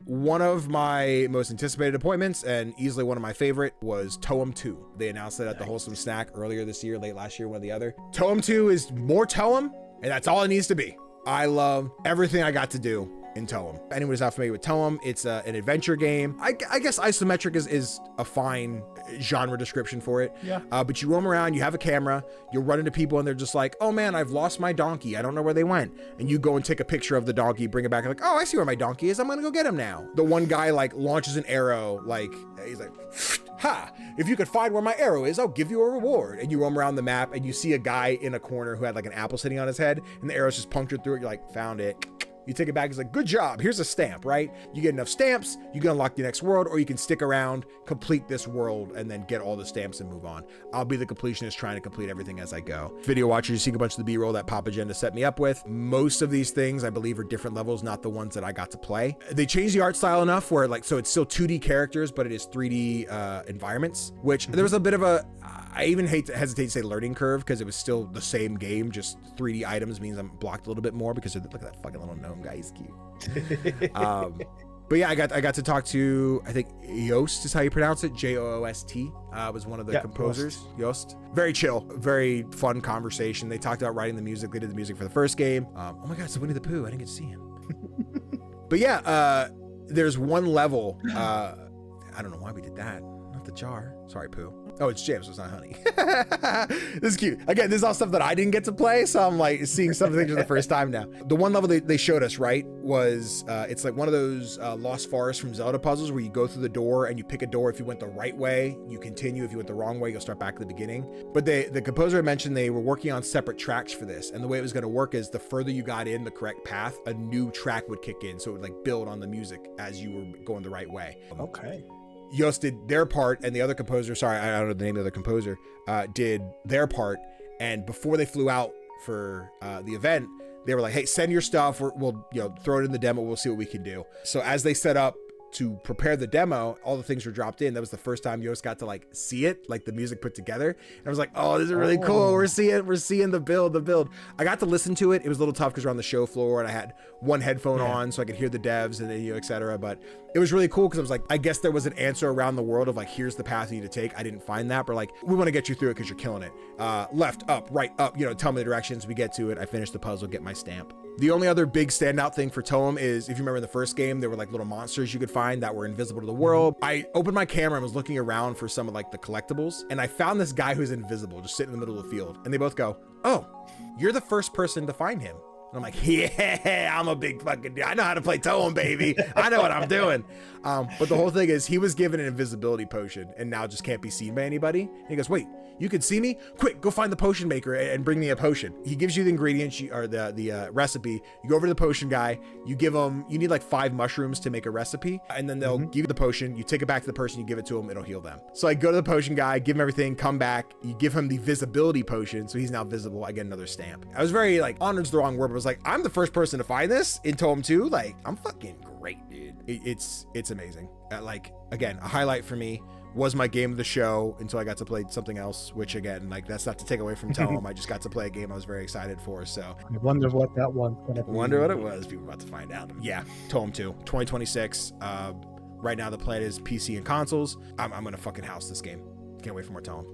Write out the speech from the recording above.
one of my most anticipated appointments and easily one of my favorite was Toem 2. They announced it at the Wholesome Snack earlier this year, late last year, one or the other. Toem 2 is more Toem, and that's all it needs to be. I love everything I got to do in Toem. Anyone who's not familiar with Toem, it's an adventure game. I guess isometric is a fine genre description for it. Yeah. But you roam around, you have a camera, you'll run into people and they're just like, oh man, I've lost my donkey. I don't know where they went. And you go and take a picture of the donkey, bring it back, like, oh, I see where my donkey is. I'm gonna go get him now. The one guy like launches an arrow, like he's like, ha, if you could find where my arrow is, I'll give you a reward. And you roam around the map and you see a guy in a corner who had like an apple sitting on his head and the arrow's just punctured through it. You're like, found it. You take it back, it's like, good job, here's a stamp, right? You get enough stamps, you can unlock the next world, or you can stick around, complete this world, and then get all the stamps and move on. I'll be the completionist trying to complete everything as I go. Video watchers, you see a bunch of the B-roll that Pop Agenda set me up with. Most of these things, I believe, are different levels, not the ones that I got to play. They changed the art style enough where, like, so it's still 2D characters, but it is 3D environments, which there was a bit of a, I even hesitate to say learning curve, because it was still the same game, just 3D items means I'm blocked a little bit more, because look at that fucking little gnome guy, he's cute. But yeah, I got to talk to, I think Yost is how you pronounce it, Joost, was one of the composers. Yost. Very chill, very fun conversation. They talked about writing the music. They did the music for the first game. Oh my god, so Winnie the Pooh, I didn't get to see him. But yeah, there's one level, I don't know why we did that. Not the jar. Sorry, Pooh. Oh, it's jam, so it's not honey. This is cute. Again, this is all stuff that I didn't get to play, so I'm like seeing some things for the first time now. The one level they showed us, right, was it's like one of those Lost Forest from Zelda puzzles where you go through the door and you pick a door. If you went the right way, you continue. If you went the wrong way, you'll start back at the beginning. But the composer mentioned they were working on separate tracks for this, and the way it was going to work is the further you got in the correct path, a new track would kick in, so it would like build on the music as you were going the right way. Okay. Yost did their part, and the other composer, sorry, I don't know the name of the other composer, did their part. And before they flew out for the event, they were like, hey, send your stuff. We'll throw it in the demo. We'll see what we can do. So as they set up to prepare the demo, all the things were dropped in. That was the first time Yost got to like see it, like the music put together. And I was like, oh, this is really cool. We're seeing the build. I got to listen to it. It was a little tough because we're on the show floor and I had one headphone on so I could hear the devs and then, et cetera. But it was really cool because I was like, I guess there was an answer around the world of like, here's the path you need to take. I didn't find that, but like, we want to get you through it because you're killing it. Left, up, right, up, tell me the directions. We get to it. I finish the puzzle, get my stamp. The only other big standout thing for Toem is, if you remember in the first game, there were like little monsters you could find that were invisible to the world. I opened my camera and was looking around for some of like the collectibles, and I found this guy who's invisible, just sitting in the middle of the field. And they both go, oh, you're the first person to find him. And I'm like, yeah, I'm a big fucking dude. I know how to play Toem, baby. I know what I'm doing. But the whole thing is he was given an invisibility potion and now just can't be seen by anybody. And he goes, wait, you could see me? Quick, go find the potion maker and bring me a potion. He gives you the ingredients or the recipe. You go over to the potion guy. You give him, you need like 5 mushrooms to make a recipe. And then they'll give you the potion. You take it back to the person, you give it to him, it'll heal them. So I go to the potion guy, give him everything, come back. You give him the visibility potion. So he's now visible. I get another stamp. I was very like, honored's the wrong word, but I was like, I'm the first person to find this in Toem 2. Like, I'm fucking great, dude. It's amazing. Like, again, a highlight for me was my game of the show until I got to play something else, which again, like, that's not to take away from Toem. I just got to play a game I was very excited for. So I wonder what that one's gonna be. Wonder what it was. People are about to find out. Yeah, Toem 2, 2026. Right now the plan is PC and consoles. I'm gonna fucking house this game. Can't wait for more Toem.